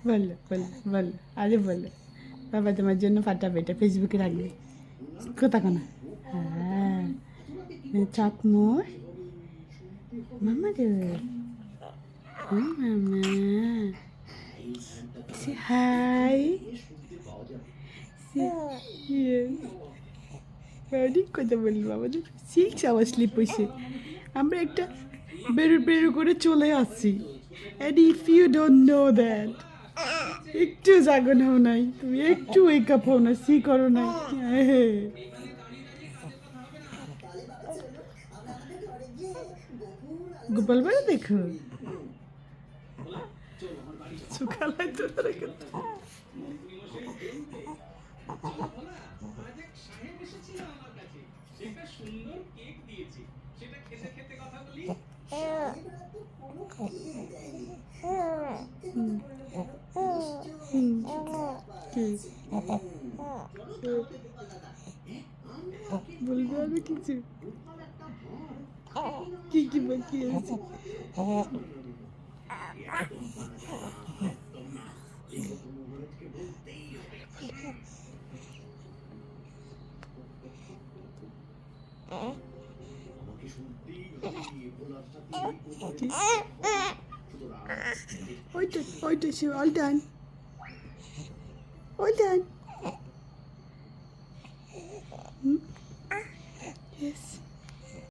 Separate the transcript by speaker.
Speaker 1: বলো বলো বলো, আরে বলো। বাবা তোমার জন্য পাঠাবে, এটা ফেসবুকে রাখবে। কোথা কোনা? হ্যাঁ, চাকমোর মামা রে, মামা সে হাই, অনেক কথা বলবো আমাদের 6 hours স্লিপ হয়েছে। আমরা একটা বেরু বেরু করে চলে আসছি। And if you don't know that, একটু জাগন হও নাই তুমি, একটু ওয়েক আপ হও না, সি করো না। গোপাল বাড়ি দেখো, সকালে তো তারা কিন্তু বলবে আমি কিছু, কি কি বাকি আছে? ওইটা ওইটা সে all done, all done. Yes.